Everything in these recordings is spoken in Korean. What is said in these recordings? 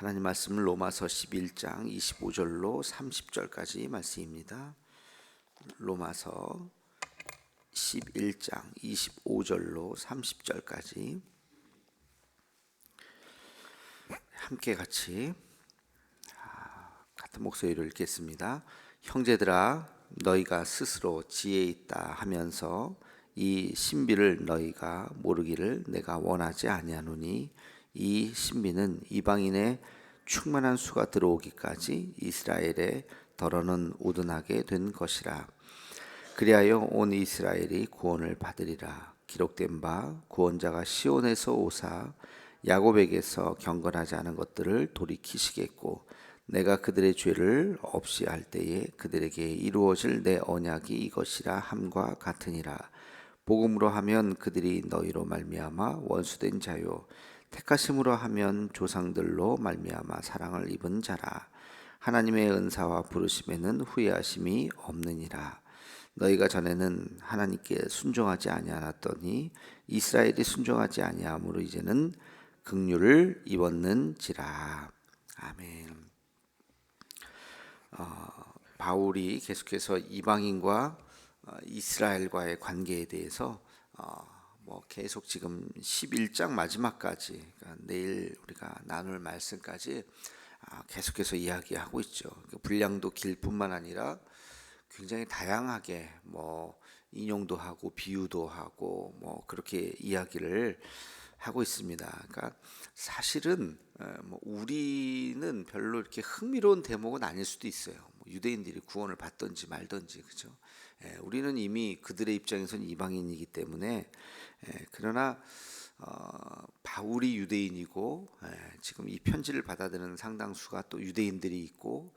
하나님 말씀은 로마서 11장 25절로 30절까지 말씀입니다. 로마서 11장 25절로 30절까지 함께 같이 같은 목소리로 읽겠습니다. 형제들아, 너희가 스스로 지혜 있다 하면서 이 신비를 너희가 모르기를 내가 원하지 아니하노니, 이 신비는 이방인의 충만한 수가 들어오기까지 이스라엘의 더러는 우둔하게 된 것이라. 그리하여 온 이스라엘이 구원을 받으리라. 기록된 바 구원자가 시온에서 오사 야곱에게서 경건하지 않은 것들을 돌이키시겠고, 내가 그들의 죄를 없이 할 때에 그들에게 이루어질 내 언약이 이것이라 함과 같으니라. 복음으로 하면 그들이 너희로 말미암아 원수된 자요, 택하심으로 하면 조상들로 말미암아 사랑을 입은 자라. 하나님의 은사와 부르심에는 후회하심이 없느니라. 너희가 전에는 하나님께 순종하지 아니하였더니 이스라엘이 순종하지 아니함으로 이제는 긍휼을 입었는지라. 아멘. 바울이 계속해서 이방인과 이스라엘과의 관계에 대해서 계속 지금 11장 마지막까지, 그러니까 내일 우리가 나눌 말씀까지 계속해서 이야기하고 있죠. 분량도 길 뿐만 아니라 굉장히 다양하게 인용도 하고 비유도 하고 그렇게 이야기를 하고 있습니다. 그러니까 사실은 우리는 별로 이렇게 흥미로운 대목은 아닐 수도 있어요. 유대인들이 구원을 받든지 말든지, 그죠? 우리는 이미 그들의 입장에서는 이방인이기 때문에. 그러나 바울이 유대인이고, 지금 이 편지를 받아들이는 상당수가 또 유대인들이 있고,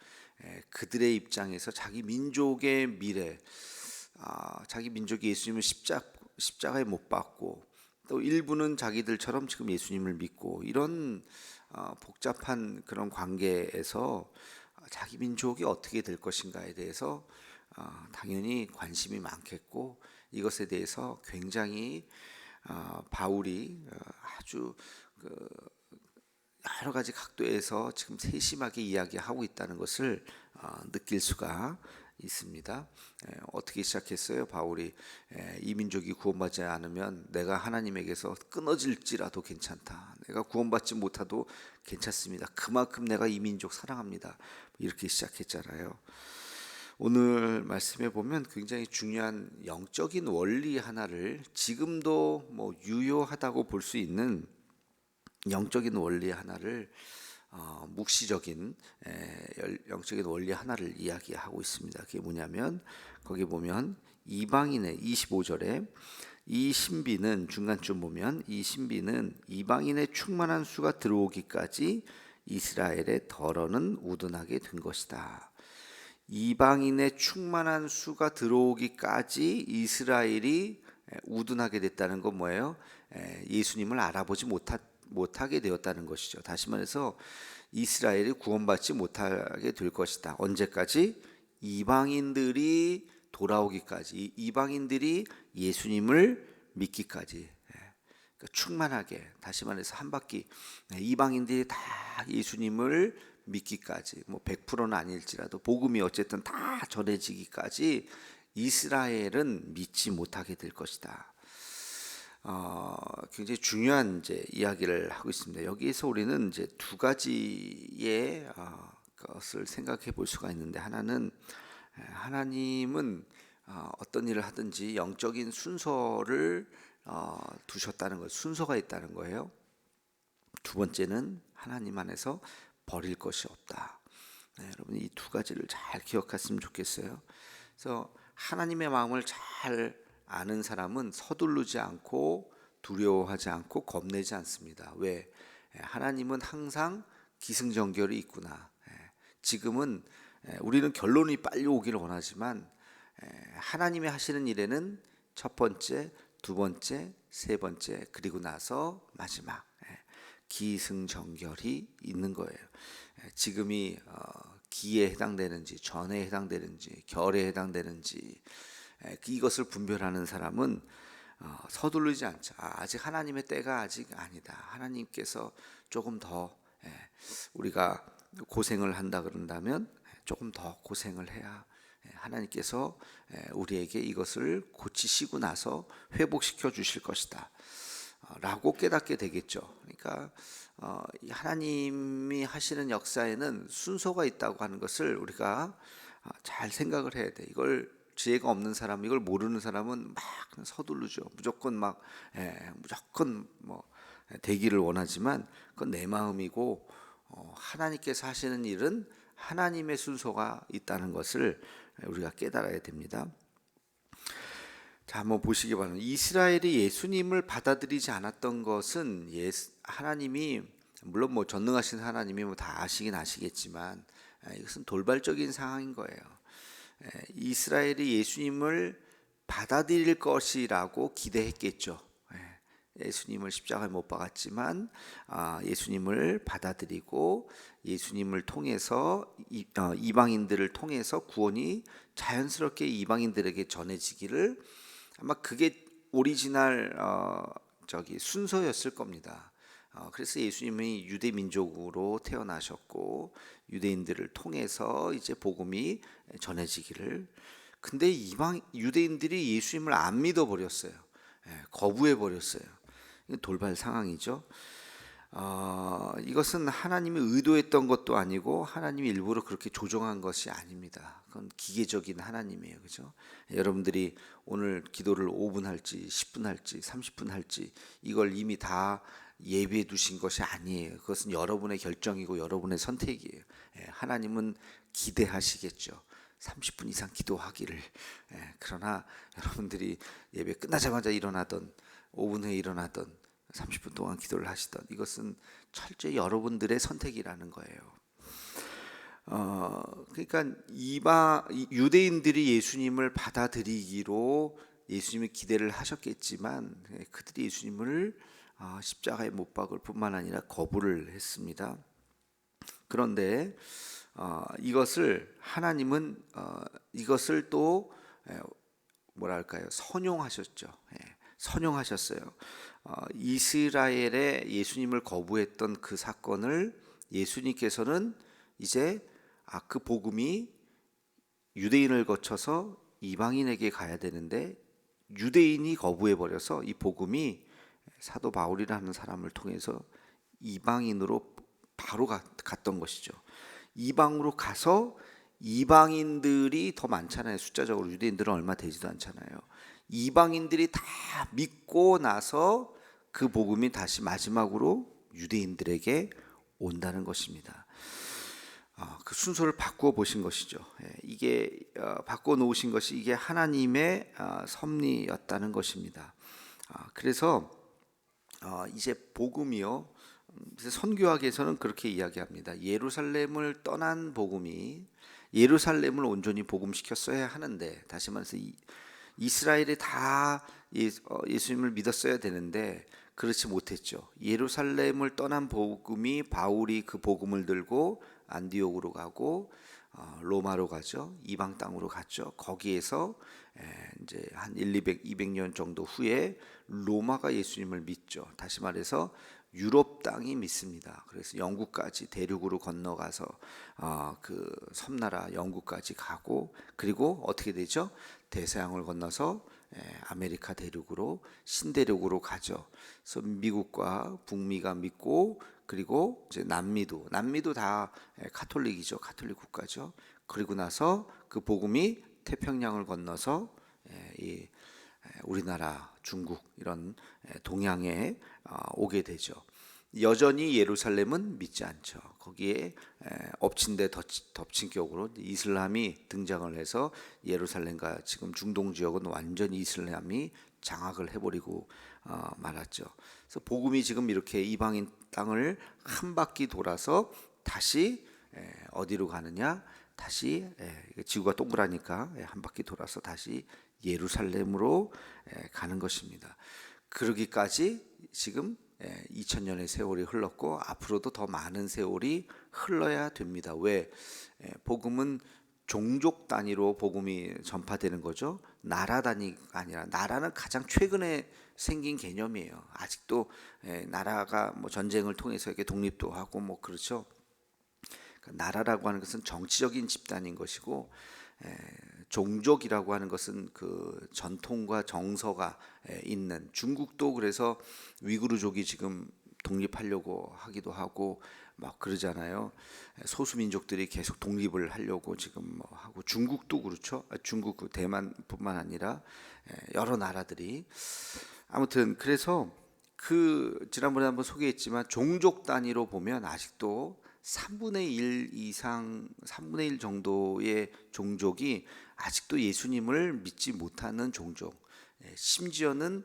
그들의 입장에서 자기 민족의 미래, 자기 민족이 예수님을 십자가에 못 박고, 또 일부는 자기들처럼 지금 예수님을 믿고, 이런 복잡한 그런 관계에서 자기 민족이 어떻게 될 것인가에 대해서 당연히 관심이 많겠고, 이것에 대해서 굉장히 바울이 아주 여러 가지 각도에서 지금 세심하게 이야기하고 있다는 것을 느낄 수가 있습니다. 어떻게 시작했어요? 바울이 이 민족이 구원받지 않으면 내가 하나님에게서 끊어질지라도 괜찮다. 내가 구원받지 못해도 괜찮습니다. 그만큼 내가 이 민족 사랑합니다. 이렇게 시작했잖아요. 오늘 말씀에 보면 굉장히 중요한 영적인 원리 하나를, 지금도 유효하다고 볼 수 있는 영적인 원리 하나를, 묵시적인 영적인 원리 하나를 이야기하고 있습니다. 그게 뭐냐면, 거기 보면 이방인의 25절에 이 신비는, 중간쯤 보면 이 신비는 이방인의 충만한 수가 들어오기까지 이스라엘의 더러는 우둔하게 된 것이다. 이방인의 충만한 수가 들어오기까지 이스라엘이 우둔하게 됐다는 건 뭐예요? 예수님을 알아보지 못하게 되었다는 것이죠. 다시 말해서 이스라엘이 구원받지 못하게 될 것이다. 언제까지? 이방인들이 돌아오기까지, 이방인들이 예수님을 믿기까지. 그러니까 충만하게, 다시 말해서 한 바퀴 이방인들이 다 예수님을 믿기까지, 100%는 아닐지라도 복음이 어쨌든 다 전해지기까지 이스라엘은 믿지 못하게 될 것이다. 굉장히 중요한 이야기를 하고 있습니다. 여기에서 우리는 두 가지의 것을 생각해 볼 수가 있는데, 하나는 하나님은 어떤 일을 하든지 영적인 순서를 두셨다는 것, 순서가 있다는 거예요. 두 번째는 하나님 안에서 버릴 것이 없다. 여러분, 이 두 가지를 잘 기억했으면 좋겠어요. 그래서 하나님의 마음을 잘 아는 사람은 서두르지 않고 두려워하지 않고 겁내지 않습니다. 왜? 하나님은 항상 기승전결이 있구나. 지금은 우리는 결론이 빨리 오기를 원하지만, 하나님이 하시는 일에는 첫 번째, 두 번째, 세 번째, 그리고 나서 마지막, 기승전결이 있는 거예요. 지금이 기에 해당되는지, 전에 해당되는지, 결에 해당되는지, 이것을 분별하는 사람은 서두르지 않죠. 아직 하나님의 때가 아직 아니다. 하나님께서 조금 더 우리가 고생을 한다 그런다면 조금 더 고생을 해야 하나님께서 우리에게 이것을 고치시고 나서 회복시켜 주실 것이다 라고 깨닫게 되겠죠. 그러니까 하나님이 하시는 역사에는 순서가 있다고 하는 것을 우리가 잘 생각을 해야 돼. 이걸 지혜가 없는 사람, 이걸 모르는 사람은 막 서두르죠. 무조건 무조건 되기를 원하지만 그건 내 마음이고, 하나님께서 하시는 일은 하나님의 순서가 있다는 것을 우리가 깨달아야 됩니다. 자, 한번 보시기 바랍니다. 이스라엘이 예수님을 받아들이지 않았던 것은 하나님이 물론 전능하신 하나님이 다 아시긴 아시겠지만 이것은 돌발적인 상황인 거예요. 이스라엘이 예수님을 받아들일 것이라고 기대했겠죠. 예수님을 십자가에 못 박았지만 예수님을 받아들이고 예수님을 통해서 이방인들을 통해서 구원이 자연스럽게 이방인들에게 전해지기를, 아마 그게 오리지널 순서였을 겁니다. 그래서 예수님이 유대 민족으로 태어나셨고 유대인들을 통해서 이제 복음이 전해지기를, 근데 유대인들이 예수님을 안 믿어 버렸어요. 거부해 버렸어요. 돌발 상황이죠. 이것은 하나님이 의도했던 것도 아니고 하나님이 일부러 그렇게 조정한 것이 아닙니다. 그건 기계적인 하나님이에요. 그죠? 여러분들이 오늘 기도를 5분 할지 10분 할지 30분 할지 이걸 이미 다 예비해 두신 것이 아니에요. 그것은 여러분의 결정이고 여러분의 선택이에요. 하나님은 기대하시겠죠. 30분 이상 기도하기를. 그러나 여러분들이 예배 끝나자마자 일어나던 5분 후에 일어나던 30분 동안 기도를 하시던, 이것은 철저히 여러분들의 선택이라는 거예요. 그러니까 유대인들이 예수님을 받아들이기로 예수님이 기대를 하셨겠지만 그들이 예수님을 십자가에 못 박을 뿐만 아니라 거부를 했습니다. 그런데 이것을 하나님은 이것을 또 뭐랄까요, 선용하셨죠. 선용하셨어요. 이스라엘의 예수님을 거부했던 그 사건을 예수님께서는 이제 그 복음이 유대인을 거쳐서 이방인에게 가야 되는데 유대인이 거부해 버려서 이 복음이 사도 바울이라는 사람을 통해서 이방인으로 바로 갔던 것이죠. 이방으로 가서 이방인들이 더 많잖아요. 숫자적으로 유대인들은 얼마 되지도 않잖아요. 이방인들이 다 믿고 나서 그 복음이 다시 마지막으로 유대인들에게 온다는 것입니다. 그 순서를 바꾸어 보신 것이죠. 이게 바꾸어 놓으신 것이 이게 하나님의 섭리였다는 것입니다. 그래서 이제 복음이요, 선교학에서는 그렇게 이야기합니다. 예루살렘을 떠난 복음이 예루살렘을 온전히 복음시켰어야 하는데, 다시 말해서 이스라엘이 다 예수님을 믿었어야 되는데 그렇지 못했죠. 예루살렘을 떠난 복음이 바울이 그 복음을 들고 안디옥으로 가고 로마로 가죠. 이방 땅으로 갔죠. 거기에서 이제 한 200년 정도 후에 로마가 예수님을 믿죠. 다시 말해서 유럽 땅이 믿습니다. 그래서 영국까지 대륙으로 건너가서 그 섬나라 영국까지 가고, 그리고 어떻게 되죠? 대서양을 건너서 아메리카 대륙으로 신대륙으로 가죠. 그래서 미국과 북미가 믿고, 그리고 이제 남미도 다 카톨릭이죠. 카톨릭 국가죠. 그리고 나서 그 복음이 태평양을 건너서 이 우리나라, 중국 이런 동양에 오게 되죠. 여전히 예루살렘은 믿지 않죠. 거기에 엎친 데 덮친 격으로 이슬람이 등장을 해서 예루살렘과 지금 중동 지역은 완전히 이슬람이 장악을 해버리고 말았죠. 그래서 복음이 지금 이렇게 이방인 땅을 한 바퀴 돌아서 다시 어디로 가느냐? 다시 지구가 동그라니까 한 바퀴 돌아서 다시 예루살렘으로 가는 것입니다. 그러기까지 지금 2000년의 세월이 흘렀고 앞으로도 더 많은 세월이 흘러야 됩니다. 왜? 복음은 종족 단위로 복음이 전파되는 거죠. 나라 단위가 아니라 나라는 가장 최근에 생긴 개념이에요. 아직도 나라가 뭐 전쟁을 통해서 이렇게 독립도 하고 뭐 그렇죠. 그러니까 나라라고 하는 것은 정치적인 집단인 것이고 종족이라고 하는 것은 그 전통과 정서가 있는 중국도 그래서 위구르족이 지금 독립하려고 하기도 하고 막 그러잖아요. 소수민족들이 계속 독립을 하려고 지금 뭐 하고 중국도 그렇죠. 중국 그 대만뿐만 아니라 여러 나라들이 아무튼 그래서 그 지난번에 한번 소개했지만 종족 단위로 보면 아직도 3분의 1 이상 3분의 1 정도의 종족이 아직도 예수님을 믿지 못하는 종족 심지어는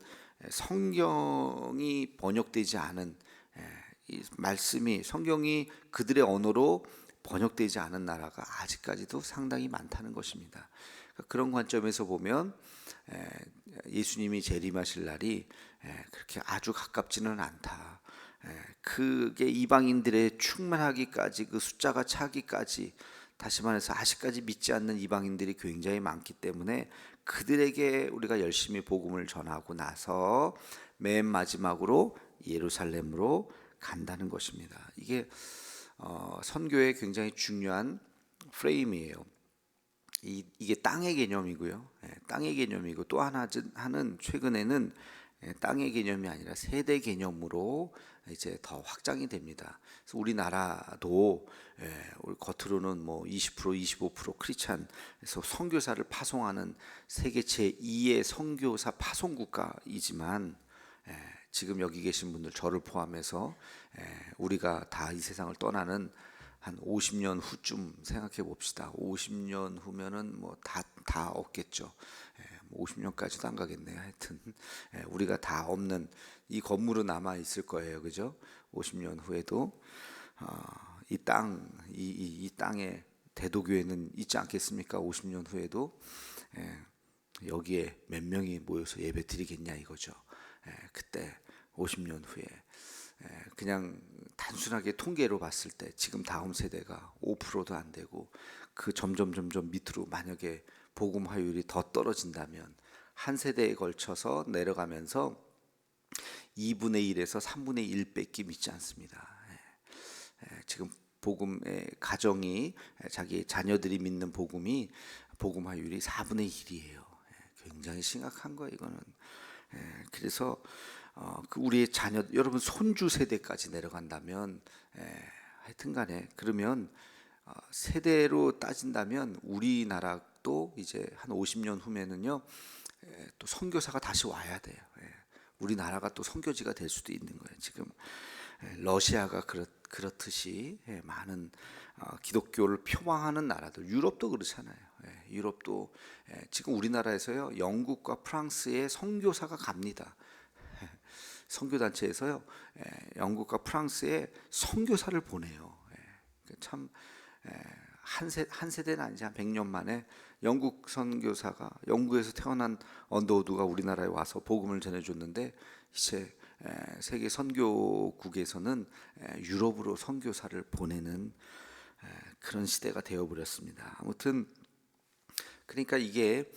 성경이 번역되지 않은 이 말씀이 성경이 그들의 언어로 번역되지 않은 나라가 아직까지도 상당히 많다는 것입니다. 그런 관점에서 보면 예수님이 재림하실 날이 그렇게 아주 가깝지는 않다. 그게 이방인들의 충만하기까지 그 숫자가 차기까지 다시 말해서 아직까지 믿지 않는 이방인들이 굉장히 많기 때문에 그들에게 우리가 열심히 복음을 전하고 나서 맨 마지막으로 예루살렘으로 간다는 것입니다. 이게 선교의 굉장히 중요한 프레임이에요. 이게 땅의 개념이고요. 땅의 개념이고 또 하나는 최근에는 땅의 개념이 아니라 세대 개념으로 이제 더 확장이 됩니다. 그래서 우리나라도 우리 겉으로는 뭐 20% 25% 크리스찬에서 선교사를 파송하는 세계 제2의 선교사 파송 국가이지만 지금 여기 계신 분들 저를 포함해서 우리가 다 이 세상을 떠나는 한 50년 후쯤 생각해 봅시다. 50년 후면은 뭐 다 없겠죠. 50년까지도 안 가겠네요. 하여튼 우리가 다 없는 이 건물은 남아 있을 거예요, 그죠? 50년 후에도 이 땅에 대도교회는 있지 않겠습니까? 50년 후에도 여기에 몇 명이 모여서 예배 드리겠냐 이거죠. 그때 50년 후에 그냥 단순하게 통계로 봤을 때 지금 다음 세대가 5%도 안 되고 그 점점 밑으로 만약에 복음 화율이 더 떨어진다면 한 세대에 걸쳐서 내려가면서 2분의 1에서 3분의 1밖에 믿지 않습니다. 지금 복음의 가정이 자기 자녀들이 믿는 복음이 복음 화율이 4분의 1이에요. 굉장히 심각한 거예요, 이거는. 그래서 그 우리의 자녀 여러분 손주 세대까지 내려간다면 하여튼간에 그러면 세대로 따진다면 우리나라도 이제 한 50년 후면은요 또 선교사가 다시 와야 돼요. 우리나라가 또 선교지가 될 수도 있는 거예요. 지금 러시아가 그렇듯이 많은 기독교를 표방하는 나라들 유럽도 그렇잖아요. 유럽도 지금 우리나라에서요 영국과 프랑스에 선교사가 갑니다. 선교단체에서요 영국과 프랑스에 선교사를 보내요. 참 한 세대는 아니지 한 100년 만에 영국 선교사가 영국에서 태어난 언더우드가 우리나라에 와서 복음을 전해줬는데 이제 세계 선교국에서는 유럽으로 선교사를 보내는 그런 시대가 되어버렸습니다. 아무튼 그러니까 이게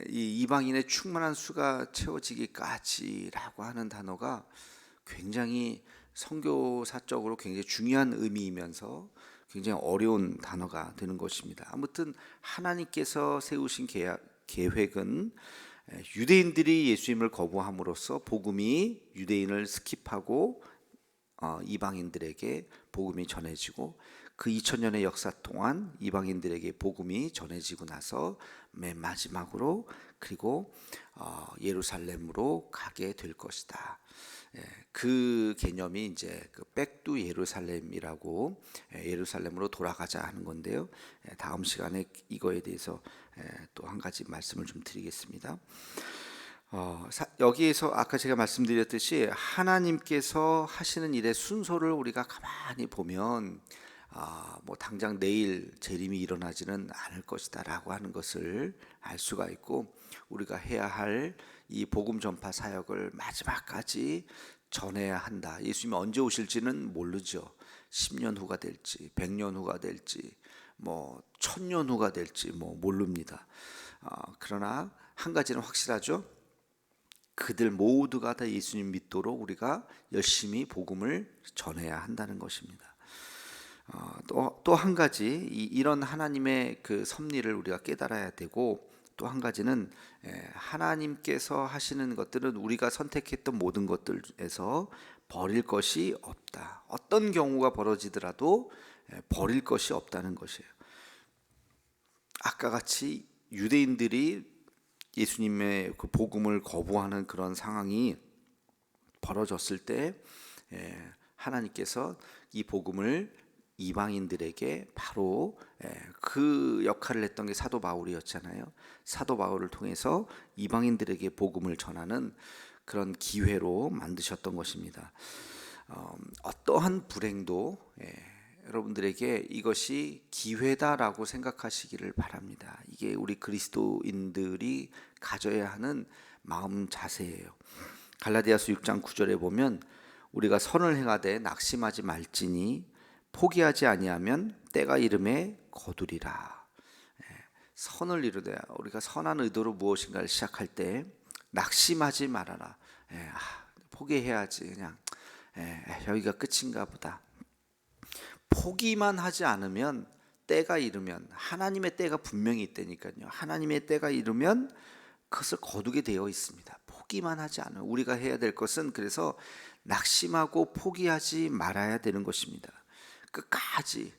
이 이방인의 충만한 수가 채워지기까지라고 하는 단어가 굉장히 선교사적으로 굉장히 중요한 의미이면서 굉장히 어려운 단어가 되는 것입니다. 아무튼 하나님께서 세우신 계획은 유대인들이 예수님을 거부함으로써 복음이 유대인을 스킵하고 이방인들에게 복음이 전해지고 그 2000년의 역사 동안 이방인들에게 복음이 전해지고 나서 맨 마지막으로 그리고 예루살렘으로 가게 될 것이다. 그 개념이 이제 그 백두 예루살렘이라고 예루살렘으로 돌아가자 하는 건데요. 다음 시간에 이거에 대해서 또 한 가지 말씀을 좀 드리겠습니다. 여기에서 아까 제가 말씀드렸듯이 하나님께서 하시는 일의 순서를 우리가 가만히 보면 뭐 당장 내일 재림이 일어나지는 않을 것이다라고 하는 것을 알 수가 있고 우리가 해야 할 이 복음 전파 사역을 마지막까지 전해야 한다. 예수님이 언제 오실지는 모르죠. 10년 후가 될지 100년 후가 될지 뭐 천년 후가 될지 뭐 모릅니다. 그러나 한 가지는 확실하죠. 그들 모두가 다 예수님 믿도록 우리가 열심히 복음을 전해야 한다는 것입니다. 또 한 가지 이런 하나님의 그 섭리를 우리가 깨달아야 되고, 또 한 가지는 하나님께서 하시는 것들은 우리가 선택했던 모든 것들에서 버릴 것이 없다. 어떤 경우가 벌어지더라도 버릴 것이 없다는 것이에요. 아까 같이 유대인들이 예수님의 그 복음을 거부하는 그런 상황이 벌어졌을 때 하나님께서 이 복음을 이방인들에게 바로 그 역할을 했던 게 사도 바울이었잖아요. 사도 바울을 통해서 이방인들에게 복음을 전하는 그런 기회로 만드셨던 것입니다. 어떠한 불행도 여러분들에게 이것이 기회다라고 생각하시기를 바랍니다. 이게 우리 그리스도인들이 가져야 하는 마음 자세예요. 갈라디아서 6장 9절에 보면 우리가 선을 행하되 낙심하지 말지니 포기하지 아니하면 때가 이름에 거두리라. 선을 이루되 우리가 선한 의도로 무엇인가를 시작할 때 낙심하지 말아라. 포기해야지, 그냥 여기가 끝인가 보다. 포기만 하지 않으면 때가 이르면, 하나님의 때가 분명히 있다니까요. 하나님의 때가 이르면 그것을 거두게 되어 있습니다. 포기만 하지 않으면. 우리가 해야 될 것은 그래서 낙심하고 포기하지 말아야 되는 것입니다. 끝까지.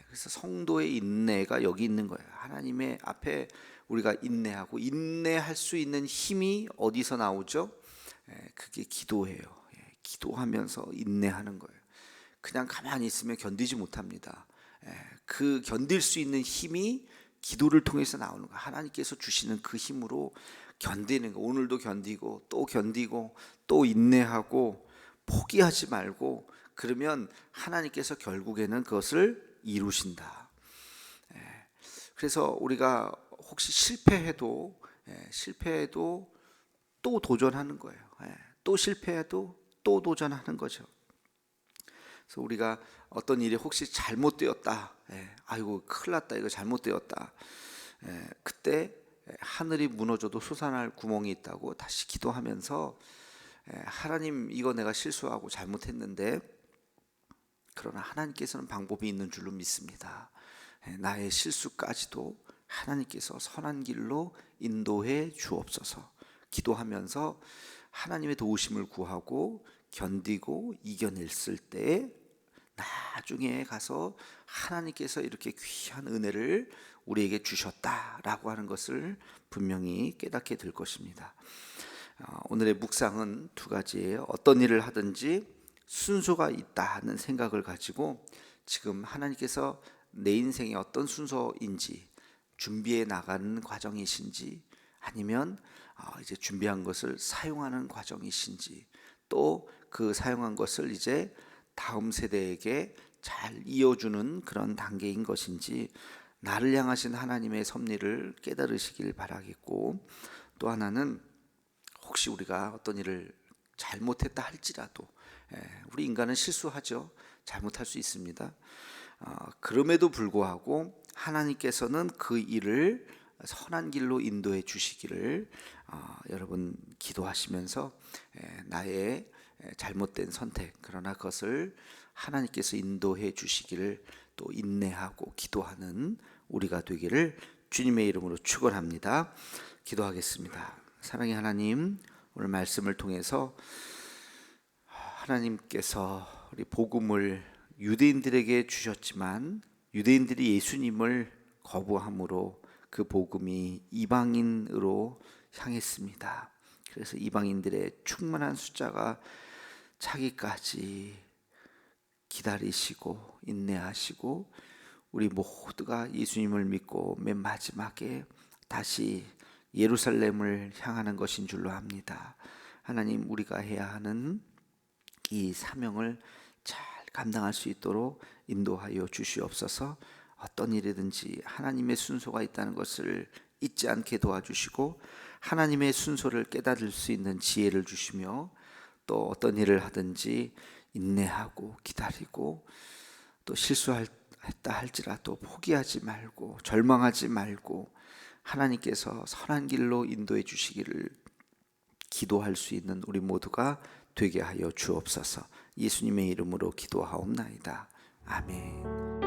그래서 성도의 인내가 여기 있는 거예요. 하나님의 앞에 우리가 인내하고, 인내할 수 있는 힘이 어디서 나오죠? 그게 기도예요. 기도하면서 인내하는 거예요. 그냥 가만히 있으면 견디지 못합니다. 그 견딜 수 있는 힘이 기도를 통해서 나오는 거예요. 하나님께서 주시는 그 힘으로 견디는 거. 오늘도 견디고 또 인내하고 포기하지 말고, 그러면 하나님께서 결국에는 그것을 이루신다. 그래서 우리가 혹시 실패해도 또 도전하는 거예요. 또 실패해도 또 도전하는 거죠. 그래서 우리가 어떤 일이 혹시 잘못되었다, 아이고 큰일 났다, 이거 잘못되었다, 그때 하늘이 무너져도 솟아날 구멍이 있다고 다시 기도하면서 하나님, 이거 내가 실수하고 잘못했는데 그러나 하나님께서는 방법이 있는 줄로 믿습니다. 나의 실수까지도 하나님께서 선한 길로 인도해 주옵소서. 기도하면서 하나님의 도우심을 구하고 견디고 이겨냈을 때 나중에 가서 하나님께서 이렇게 귀한 은혜를 우리에게 주셨다라고 하는 것을 분명히 깨닫게 될 것입니다. 오늘의 묵상은 두 가지예요. 어떤 일을 하든지 순서가 있다는 생각을 가지고 지금 하나님께서 내 인생의 어떤 순서인지 준비해 나가는 과정이신지, 아니면 이제 준비한 것을 사용하는 과정이신지, 또 그 사용한 것을 이제 다음 세대에게 잘 이어주는 그런 단계인 것인지, 나를 향하신 하나님의 섭리를 깨달으시길 바라겠고, 또 하나는 혹시 우리가 어떤 일을 잘못했다 할지라도, 우리 인간은 실수하죠. 잘못할 수 있습니다. 그럼에도 불구하고 하나님께서는 그 일을 선한 길로 인도해 주시기를 여러분 기도하시면서 나의 잘못된 선택, 그러나 그것을 하나님께서 인도해 주시기를 또 인내하고 기도하는 우리가 되기를 주님의 이름으로 축원합니다. 기도하겠습니다. 사랑의 하나님, 오늘 말씀을 통해서 하나님께서 우리 복음을 유대인들에게 주셨지만 유대인들이 예수님을 거부함으로 그 복음이 이방인으로 향했습니다. 그래서 이방인들의 충만한 숫자가 차기까지 기다리시고 인내하시고 우리 모두가 예수님을 믿고 맨 마지막에 다시 예루살렘을 향하는 것인 줄로 압니다. 하나님, 우리가 해야 하는 이 사명을 잘 감당할 수 있도록 인도하여 주시옵소서. 어떤 일이든지 하나님의 순서가 있다는 것을 잊지 않게 도와주시고 하나님의 순서를 깨달을 수 있는 지혜를 주시며, 또 어떤 일을 하든지 인내하고 기다리고 또 실수할 했다 할지라도 포기하지 말고 절망하지 말고 하나님께서 선한 길로 인도해 주시기를 기도할 수 있는 우리 모두가 되게 하여 주옵소서. 예수님의 이름으로 기도하옵나이다. 아멘.